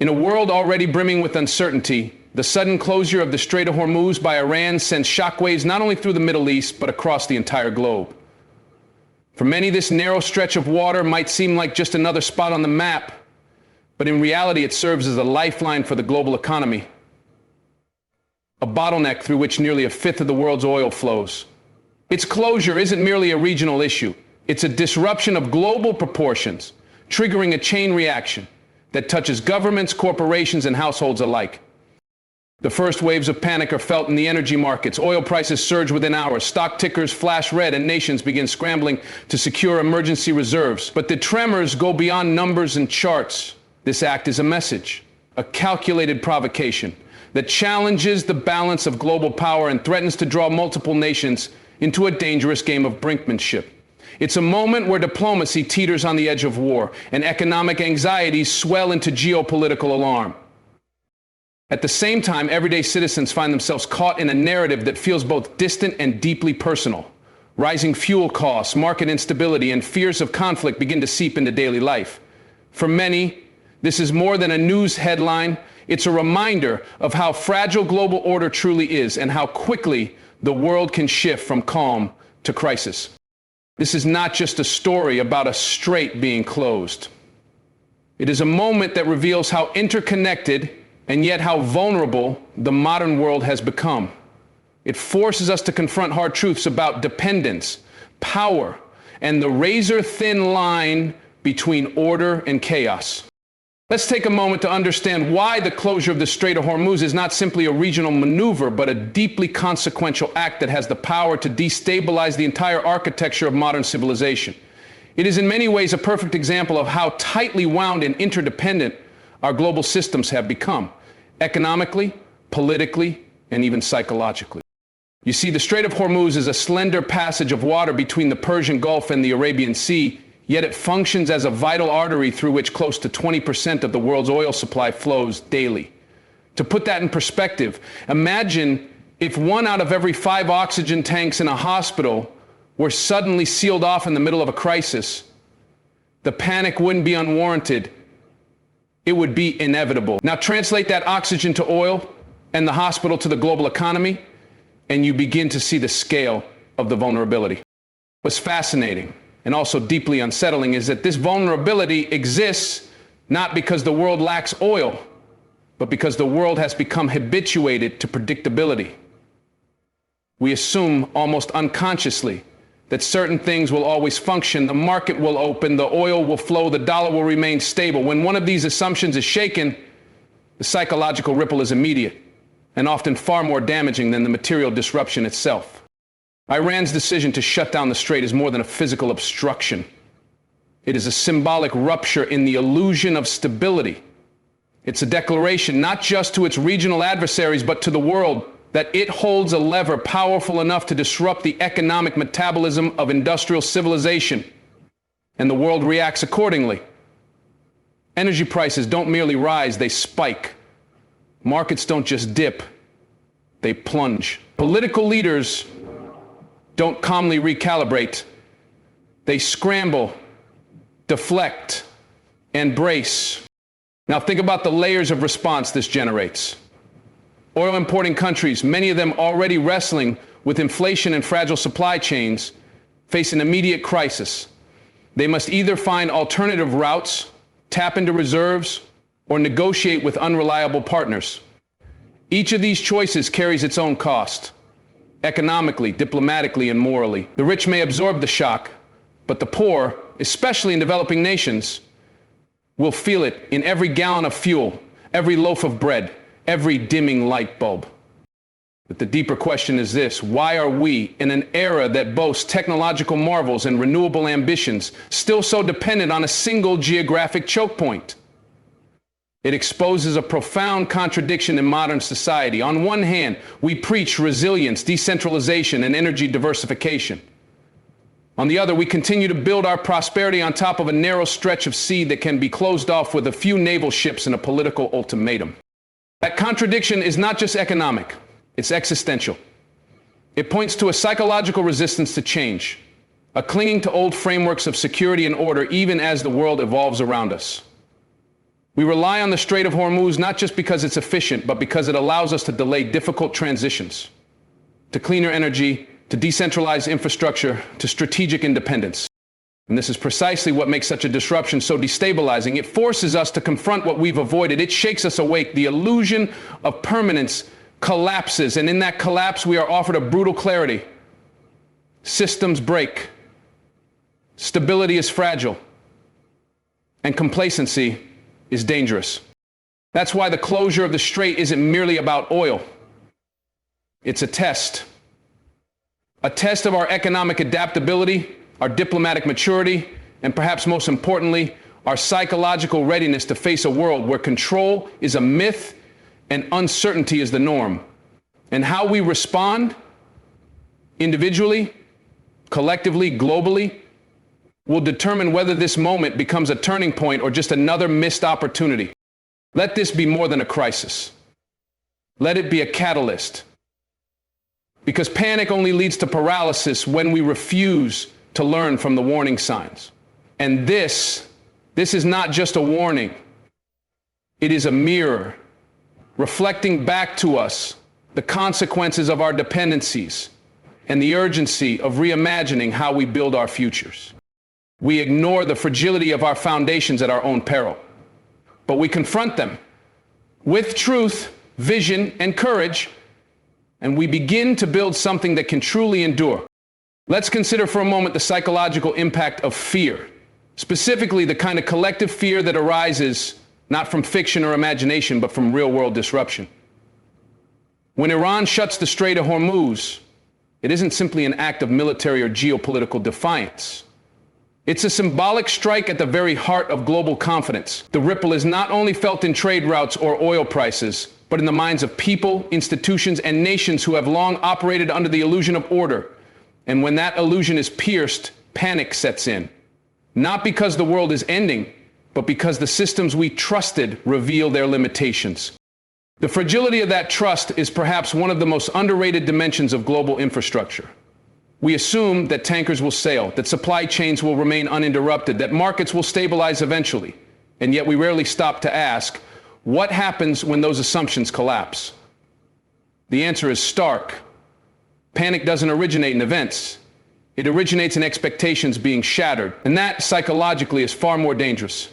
In a world already brimming with uncertainty, the sudden closure of the Strait of Hormuz by Iran sends shockwaves not only through the Middle East, but across the entire globe. For many, this narrow stretch of water might seem like just another spot on the map, but in reality, it serves as a lifeline for the global economy, a bottleneck through which nearly a fifth of the world's oil flows. Its closure isn't merely a regional issue. It's a disruption of global proportions, triggering a chain reaction that touches governments, corporations, and households alike. The first waves of panic are felt in the energy markets. Oil prices surge within hours, stock tickers flash red, and nations begin scrambling to secure emergency reserves. But the tremors go beyond numbers and charts. This act is a message, a calculated provocation that challenges the balance of global power and threatens to draw multiple nations into a dangerous game of brinkmanship. It's a moment where diplomacy teeters on the edge of war and economic anxieties swell into geopolitical alarm. At the same time, everyday citizens find themselves caught in a narrative that feels both distant and deeply personal. Rising fuel costs, market instability, and fears of conflict begin to seep into daily life. For many, this is more than a news headline. It's a reminder of how fragile global order truly is and how quickly the world can shift from calm to crisis. This is not just a story about a strait being closed. It is a moment that reveals how interconnected and yet how vulnerable the modern world has become. It forces us to confront hard truths about dependence, power, and the razor-thin line between order and chaos. Let's take a moment to understand why the closure of the Strait of Hormuz is not simply a regional maneuver, but a deeply consequential act that has the power to destabilize the entire architecture of modern civilization. It is in many ways a perfect example of how tightly wound and interdependent our global systems have become, economically, politically, and even psychologically. You see, the Strait of Hormuz is a slender passage of water between the Persian Gulf and the Arabian Sea, yet it functions as a vital artery through which close to 20% of the world's oil supply flows daily. To put that in perspective, imagine if 1 out of every 5 oxygen tanks in a hospital were suddenly sealed off in the middle of a crisis. The panic wouldn't be unwarranted. It would be inevitable. Now translate that oxygen to oil and the hospital to the global economy, and you begin to see the scale of the vulnerability. What's fascinating and also deeply unsettling is that this vulnerability exists not because the world lacks oil, but because the world has become habituated to predictability. We assume almost unconsciously that certain things will always function, the market will open, the oil will flow, the dollar will remain stable. When one of these assumptions is shaken, the psychological ripple is immediate and often far more damaging than the material disruption itself. Iran's decision to shut down the strait is more than a physical obstruction. It is a symbolic rupture in the illusion of stability. It's a declaration not just to its regional adversaries, but to the world that it holds a lever powerful enough to disrupt the economic metabolism of industrial civilization. And the world reacts accordingly. Energy prices don't merely rise, they spike. Markets don't just dip, they plunge. Political leaders don't calmly recalibrate. They scramble, deflect, and brace. Now think about the layers of response this generates. Oil importing countries, many of them already wrestling with inflation and fragile supply chains, face an immediate crisis. They must either find alternative routes, tap into reserves, or negotiate with unreliable partners. Each of these choices carries its own cost. Economically, diplomatically, and morally. The rich may absorb the shock, but the poor, especially in developing nations, will feel it in every gallon of fuel, every loaf of bread, every dimming light bulb. But the deeper question is this: why are we, in an era that boasts technological marvels and renewable ambitions, still so dependent on a single geographic choke point? It exposes a profound contradiction in modern society. On one hand, we preach resilience, decentralization, and energy diversification. On the other, we continue to build our prosperity on top of a narrow stretch of sea that can be closed off with a few naval ships and a political ultimatum. That contradiction is not just economic, it's existential. It points to a psychological resistance to change, a clinging to old frameworks of security and order even as the world evolves around us. We rely on the Strait of Hormuz not just because it's efficient, but because it allows us to delay difficult transitions to cleaner energy, to decentralized infrastructure, to strategic independence. And this is precisely what makes such a disruption so destabilizing. It forces us to confront what we've avoided. It shakes us awake. The illusion of permanence collapses, and in that collapse, we are offered a brutal clarity. Systems break. Stability is fragile. And complacency is dangerous. That's why the closure of the strait isn't merely about oil. It's a test of our economic adaptability, our diplomatic maturity, and perhaps most importantly, our psychological readiness to face a world where control is a myth and uncertainty is the norm. And how we respond, individually, collectively, globally, will determine whether this moment becomes a turning point or just another missed opportunity. Let this be more than a crisis. Let it be a catalyst. Because panic only leads to paralysis when we refuse to learn from the warning signs. And this is not just a warning. It is a mirror reflecting back to us the consequences of our dependencies and the urgency of reimagining how we build our futures. We ignore the fragility of our foundations at our own peril, but we confront them with truth, vision, and courage, and we begin to build something that can truly endure. Let's consider for a moment the psychological impact of fear, specifically the kind of collective fear that arises not from fiction or imagination, but from real-world disruption. When Iran shuts the Strait of Hormuz, it isn't simply an act of military or geopolitical defiance. It's a symbolic strike at the very heart of global confidence. The ripple is not only felt in trade routes or oil prices, but in the minds of people, institutions, and nations who have long operated under the illusion of order. And when that illusion is pierced, panic sets in. Not because the world is ending, but because the systems we trusted reveal their limitations. The fragility of that trust is perhaps one of the most underrated dimensions of global infrastructure. We assume that tankers will sail, that supply chains will remain uninterrupted, that markets will stabilize eventually. And yet we rarely stop to ask, what happens when those assumptions collapse? The answer is stark. Panic doesn't originate in events. It originates in expectations being shattered. And that, psychologically, is far more dangerous.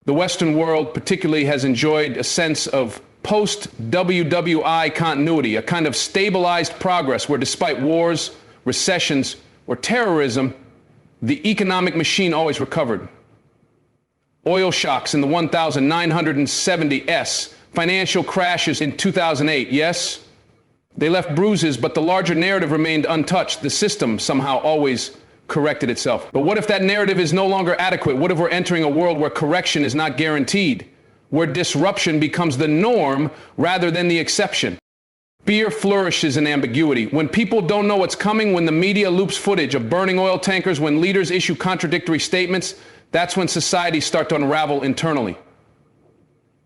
The Western world particularly has enjoyed a sense of post-WWI continuity, a kind of stabilized progress where despite wars, recessions, or terrorism, the economic machine always recovered. Oil shocks in the 1970s, financial crashes in 2008, yes? They left bruises, but the larger narrative remained untouched. The system somehow always corrected itself. But what if that narrative is no longer adequate? What if we're entering a world where correction is not guaranteed, where disruption becomes the norm rather than the exception? Fear flourishes in ambiguity. When people don't know what's coming, when the media loops footage of burning oil tankers, when leaders issue contradictory statements, that's when societies start to unravel internally.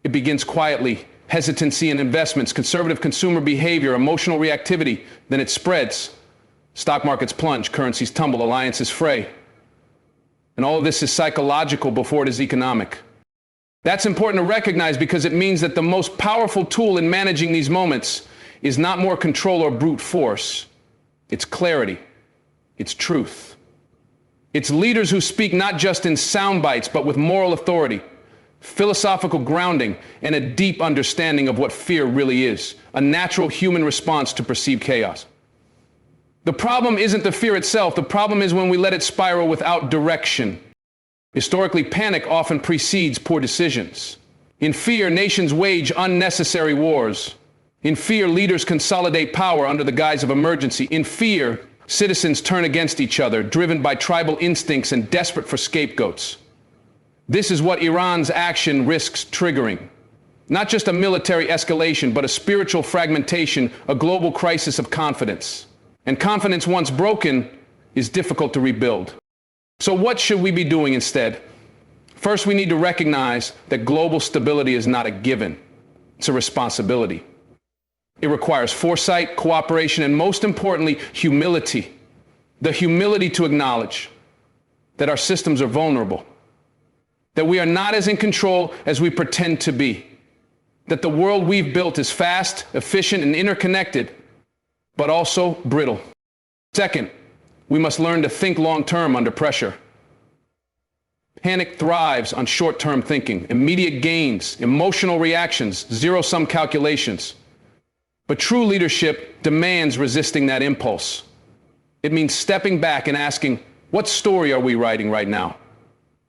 It begins quietly. Hesitancy in investments, conservative consumer behavior, emotional reactivity, then it spreads. Stock markets plunge, currencies tumble, alliances fray. And all of this is psychological before it is economic. That's important to recognize because it means that the most powerful tool in managing these moments is not more control or brute force. It's clarity. It's truth. It's leaders who speak not just in sound bites, but with moral authority, philosophical grounding, and a deep understanding of what fear really is, a natural human response to perceived chaos. The problem isn't the fear itself. The problem is when we let it spiral without direction. Historically, panic often precedes poor decisions. In fear, nations wage unnecessary wars. In fear, leaders consolidate power under the guise of emergency. In fear, citizens turn against each other, driven by tribal instincts and desperate for scapegoats. This is what Iran's action risks triggering. Not just a military escalation, but a spiritual fragmentation, a global crisis of confidence. And confidence, once broken, is difficult to rebuild. So what should we be doing instead? First, we need to recognize that global stability is not a given. It's a responsibility. It requires foresight, cooperation, and most importantly, humility. The humility to acknowledge that our systems are vulnerable, that we are not as in control as we pretend to be, that the world we've built is fast, efficient, and interconnected, but also brittle. Second, we must learn to think long-term under pressure. Panic thrives on short-term thinking, immediate gains, emotional reactions, zero-sum calculations. But true leadership demands resisting that impulse. It means stepping back and asking, what story are we writing right now?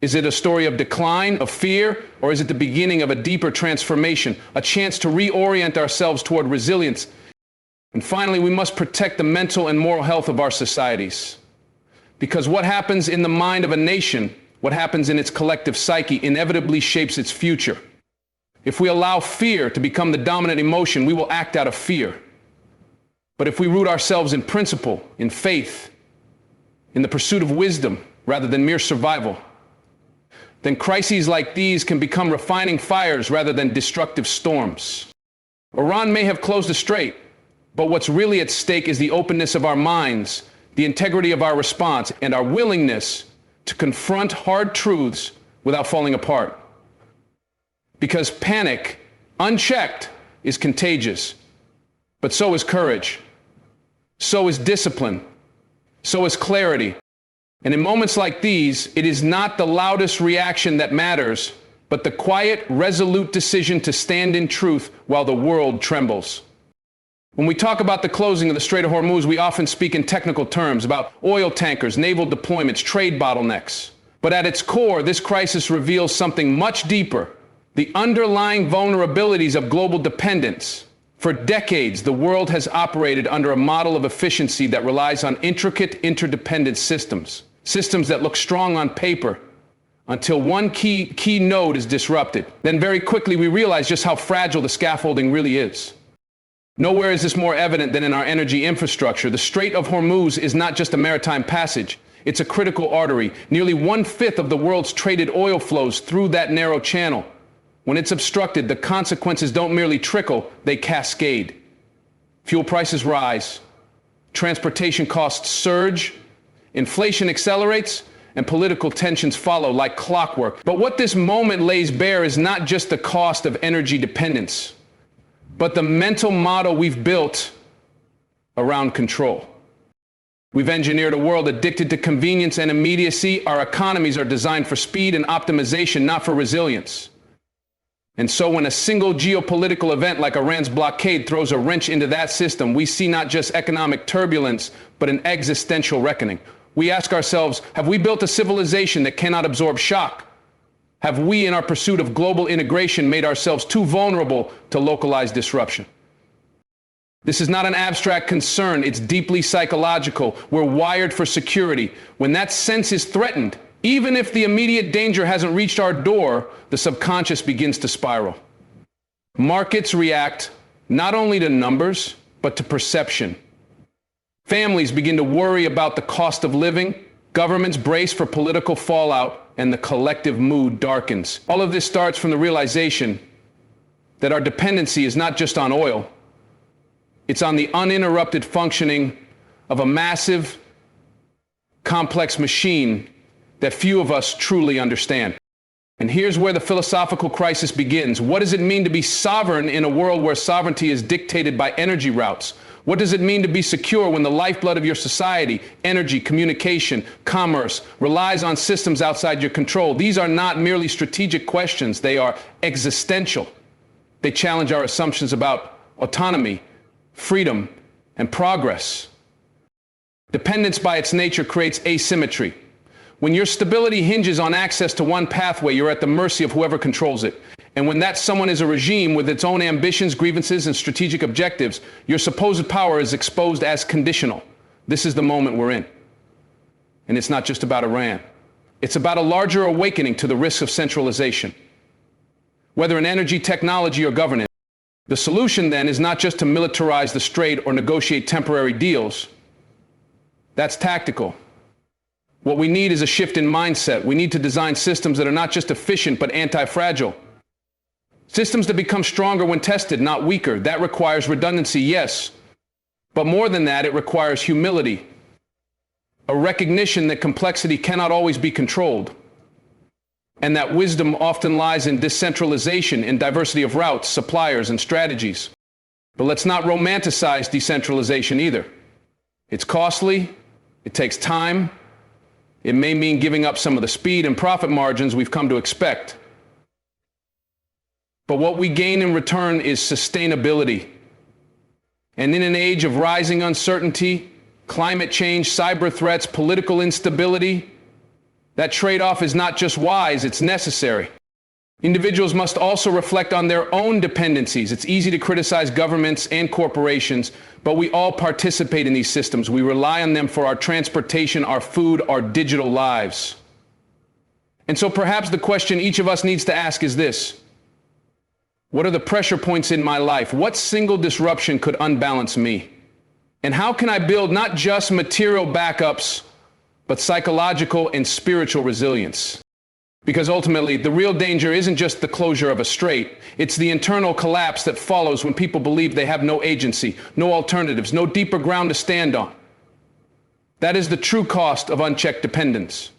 Is it a story of decline, of fear, or is it the beginning of a deeper transformation, a chance to reorient ourselves toward resilience? And finally, we must protect the mental and moral health of our societies. Because what happens in the mind of a nation, what happens in its collective psyche, inevitably shapes its future. If we allow fear to become the dominant emotion, we will act out of fear. But if we root ourselves in principle, in faith, in the pursuit of wisdom rather than mere survival, then crises like these can become refining fires rather than destructive storms. Iran may have closed the strait, but what's really at stake is the openness of our minds, the integrity of our response, and our willingness to confront hard truths without falling apart. Because panic, unchecked, is contagious, but so is courage, so is discipline, so is clarity. And in moments like these, it is not the loudest reaction that matters, but the quiet, resolute decision to stand in truth while the world trembles. When we talk about the closing of the Strait of Hormuz, we often speak in technical terms about oil tankers, naval deployments, trade bottlenecks. But at its core, this crisis reveals something much deeper: the underlying vulnerabilities of global dependence. For decades, the world has operated under a model of efficiency that relies on intricate, interdependent systems. Systems that look strong on paper until one key node is disrupted. Then very quickly we realize just how fragile the scaffolding really is. Nowhere is this more evident than in our energy infrastructure. The Strait of Hormuz is not just a maritime passage. It's a critical artery. Nearly 1/5 of the world's traded oil flows through that narrow channel. When it's obstructed, the consequences don't merely trickle, they cascade. Fuel prices rise, transportation costs surge, inflation accelerates, and political tensions follow like clockwork. But what this moment lays bare is not just the cost of energy dependence, but the mental model we've built around control. We've engineered a world addicted to convenience and immediacy. Our economies are designed for speed and optimization, not for resilience. And so when a single geopolitical event like Iran's blockade throws a wrench into that system, we see not just economic turbulence, but an existential reckoning. We ask ourselves, have we built a civilization that cannot absorb shock? Have we, in our pursuit of global integration, made ourselves too vulnerable to localized disruption? This is not an abstract concern, it's deeply psychological. We're wired for security. When that sense is threatened, even if the immediate danger hasn't reached our door, the subconscious begins to spiral. Markets react not only to numbers, but to perception. Families begin to worry about the cost of living, governments brace for political fallout, and the collective mood darkens. All of this starts from the realization that our dependency is not just on oil, it's on the uninterrupted functioning of a massive, complex machine that few of us truly understand. And here's where the philosophical crisis begins. What does it mean to be sovereign in a world where sovereignty is dictated by energy routes? What does it mean to be secure when the lifeblood of your society, energy, communication, commerce, relies on systems outside your control? These are not merely strategic questions, they are existential. They challenge our assumptions about autonomy, freedom, and progress. Dependence by its nature creates asymmetry. When your stability hinges on access to one pathway, you're at the mercy of whoever controls it. And when that someone is a regime with its own ambitions, grievances, and strategic objectives, your supposed power is exposed as conditional. This is the moment we're in. And it's not just about Iran. It's about a larger awakening to the risks of centralization. Whether in energy, technology, or governance, the solution then is not just to militarize the strait or negotiate temporary deals. That's tactical. What we need is a shift in mindset. We need to design systems that are not just efficient, but anti-fragile. Systems that become stronger when tested, not weaker. That requires redundancy, yes. But more than that, it requires humility. A recognition that complexity cannot always be controlled. And that wisdom often lies in decentralization, in diversity of routes, suppliers, and strategies. But let's not romanticize decentralization either. It's costly, it takes time, it may mean giving up some of the speed and profit margins we've come to expect. But what we gain in return is sustainability. And in an age of rising uncertainty, climate change, cyber threats, political instability, that trade-off is not just wise, it's necessary. Individuals must also reflect on their own dependencies. It's easy to criticize governments and corporations, but we all participate in these systems. We rely on them for our transportation, our food, our digital lives. And so perhaps the question each of us needs to ask is this: what are the pressure points in my life? What single disruption could unbalance me? And how can I build not just material backups, but psychological and spiritual resilience? Because ultimately, the real danger isn't just the closure of a strait, it's the internal collapse that follows when people believe they have no agency, no alternatives, no deeper ground to stand on. That is the true cost of unchecked dependence.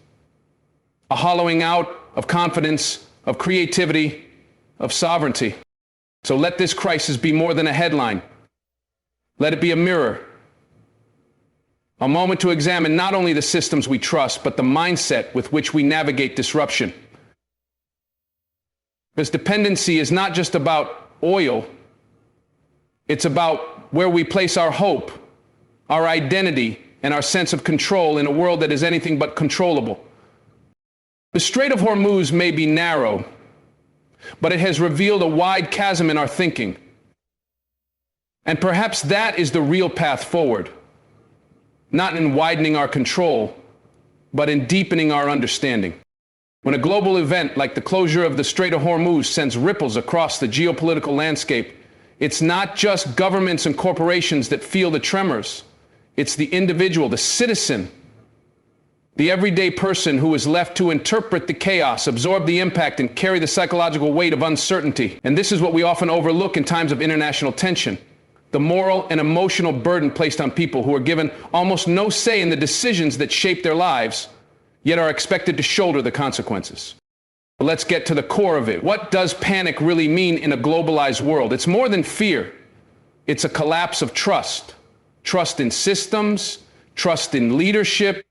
A hollowing out of confidence, of creativity, of sovereignty. So let this crisis be more than a headline. Let it be a mirror. A moment to examine not only the systems we trust, but the mindset with which we navigate disruption. Because dependency is not just about oil, it's about where we place our hope, our identity, and our sense of control in a world that is anything but controllable. The Strait of Hormuz may be narrow, but it has revealed a wide chasm in our thinking. And perhaps that is the real path forward. Not in widening our control, but in deepening our understanding. When a global event like the closure of the Strait of Hormuz sends ripples across the geopolitical landscape, it's not just governments and corporations that feel the tremors. It's the individual, the citizen, the everyday person who is left to interpret the chaos, absorb the impact, and carry the psychological weight of uncertainty. And this is what we often overlook in times of international tension. The moral and emotional burden placed on people who are given almost no say in the decisions that shape their lives, yet are expected to shoulder the consequences. But let's get to the core of it. What does panic really mean in a globalized world? It's more than fear. It's a collapse of trust. Trust in systems, trust in leadership,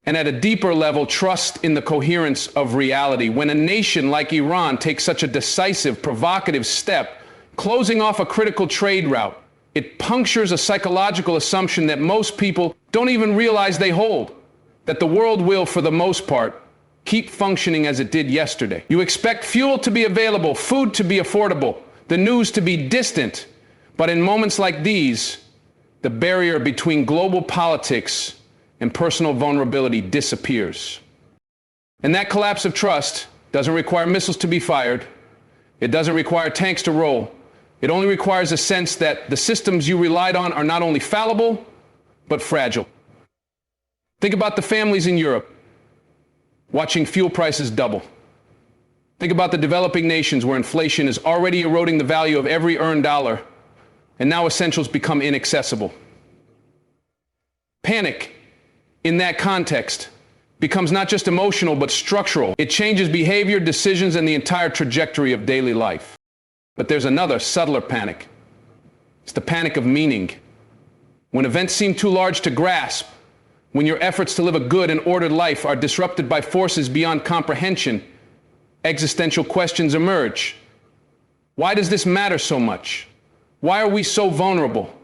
and at a deeper level, trust in the coherence of reality. When a nation like Iran takes such a decisive, provocative step, closing off a critical trade route, it punctures a psychological assumption that most people don't even realize they hold, that the world will, for the most part, keep functioning as it did yesterday. You expect fuel to be available, food to be affordable, the news to be distant, but in moments like these, the barrier between global politics and personal vulnerability disappears. And that collapse of trust doesn't require missiles to be fired. It doesn't require tanks to roll. It only requires a sense that the systems you relied on are not only fallible, but fragile. Think about the families in Europe watching fuel prices double. Think about the developing nations where inflation is already eroding the value of every earned dollar, and now essentials become inaccessible. Panic, in that context, becomes not just emotional, but structural. It changes behavior, decisions, and the entire trajectory of daily life. But there's another, subtler panic. It's the panic of meaning. When events seem too large to grasp, when your efforts to live a good and ordered life are disrupted by forces beyond comprehension, existential questions emerge. Why does this matter so much? Why are we so vulnerable?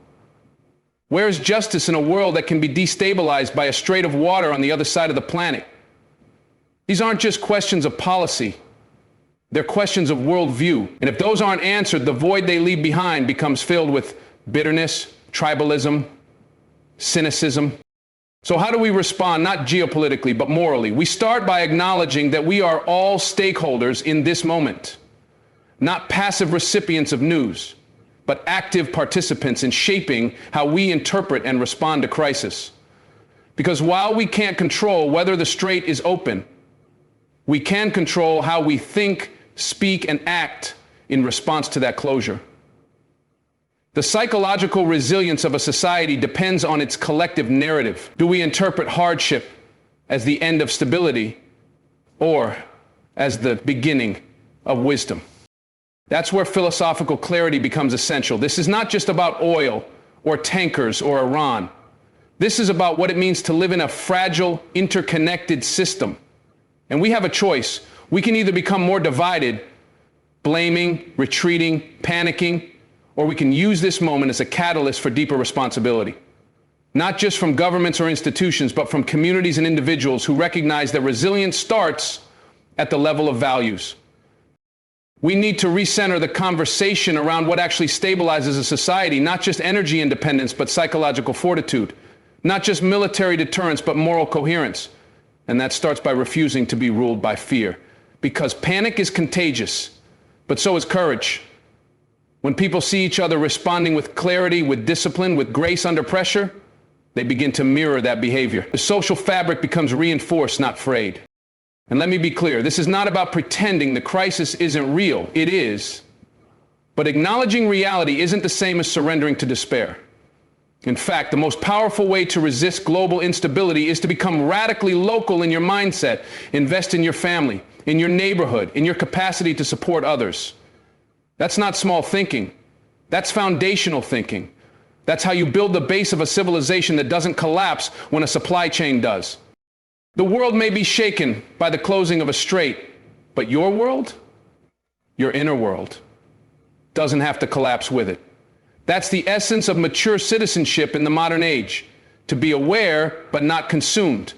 Where is justice in a world that can be destabilized by a strait of water on the other side of the planet? These aren't just questions of policy. They're questions of worldview. And if those aren't answered, the void they leave behind becomes filled with bitterness, tribalism, cynicism. So how do we respond, not geopolitically, but morally? We start by acknowledging that we are all stakeholders in this moment, not passive recipients of news, but active participants in shaping how we interpret and respond to crisis. Because while we can't control whether the strait is open, we can control how we think, speak, and act in response to that closure. The psychological resilience of a society depends on its collective narrative. Do we interpret hardship as the end of stability, or as the beginning of wisdom. That's where philosophical clarity becomes essential. This is not just about oil or tankers or Iran. This is about what it means to live in a fragile, interconnected system. And we have a choice. We can either become more divided, blaming, retreating, panicking, or we can use this moment as a catalyst for deeper responsibility. Not just from governments or institutions, but from communities and individuals who recognize that resilience starts at the level of values. We need to recenter the conversation around what actually stabilizes a society, not just energy independence, but psychological fortitude, not just military deterrence, but moral coherence. And that starts by refusing to be ruled by fear. Because panic is contagious, but so is courage. When people see each other responding with clarity, with discipline, with grace under pressure, they begin to mirror that behavior. The social fabric becomes reinforced, not frayed. And let me be clear, this is not about pretending the crisis isn't real. It is. But acknowledging reality isn't the same as surrendering to despair. In fact, the most powerful way to resist global instability is to become radically local in your mindset. Invest in your family, in your neighborhood, in your capacity to support others. That's not small thinking. That's foundational thinking. That's how you build the base of a civilization that doesn't collapse when a supply chain does. The world may be shaken by the closing of a strait, but your world, your inner world, doesn't have to collapse with it. That's the essence of mature citizenship in the modern age. To be aware, but not consumed.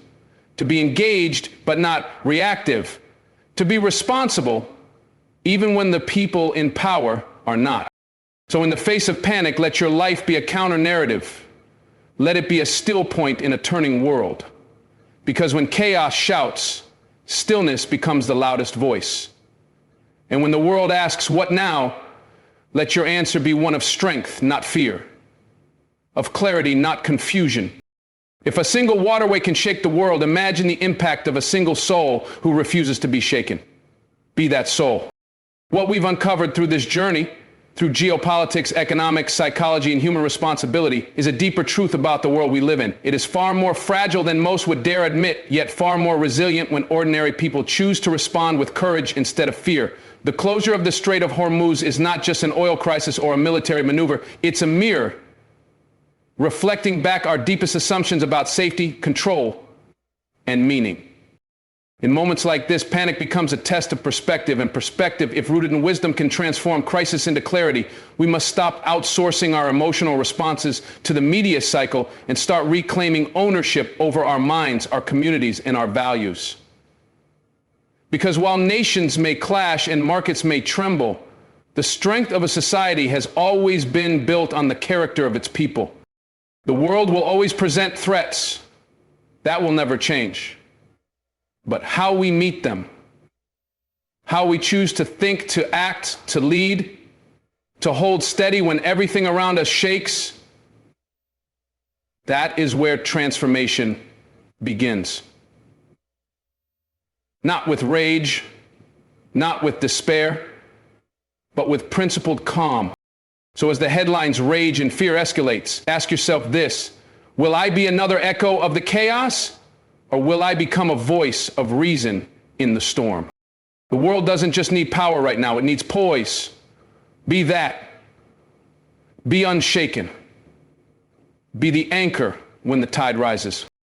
To be engaged, but not reactive. To be responsible, even when the people in power are not. So in the face of panic, let your life be a counter-narrative. Let it be a still point in a turning world. Because when chaos shouts, stillness becomes the loudest voice. And when the world asks, what now? Let your answer be one of strength, not fear. Of clarity, not confusion. If a single waterway can shake the world, imagine the impact of a single soul who refuses to be shaken. Be that soul. What we've uncovered through this journey, through geopolitics, economics, psychology, and human responsibility, is a deeper truth about the world we live in. It is far more fragile than most would dare admit, yet far more resilient when ordinary people choose to respond with courage instead of fear. The closure of the Strait of Hormuz is not just an oil crisis or a military maneuver. It's a mirror reflecting back our deepest assumptions about safety, control, and meaning. In moments like this, panic becomes a test of perspective, and perspective, if rooted in wisdom, can transform crisis into clarity. We must stop outsourcing our emotional responses to the media cycle and start reclaiming ownership over our minds, our communities, and our values. Because while nations may clash and markets may tremble, the strength of a society has always been built on the character of its people. The world will always present threats. That will never change. But how we meet them, how we choose to think, to act, to lead, to hold steady when everything around us shakes, that is where transformation begins. Not with rage, not with despair, but with principled calm. So as the headlines rage and fear escalates, ask yourself this: will I be another echo of the chaos? Or will I become a voice of reason in the storm? The world doesn't just need power right now, it needs poise. Be that. Be unshaken. Be the anchor when the tide rises.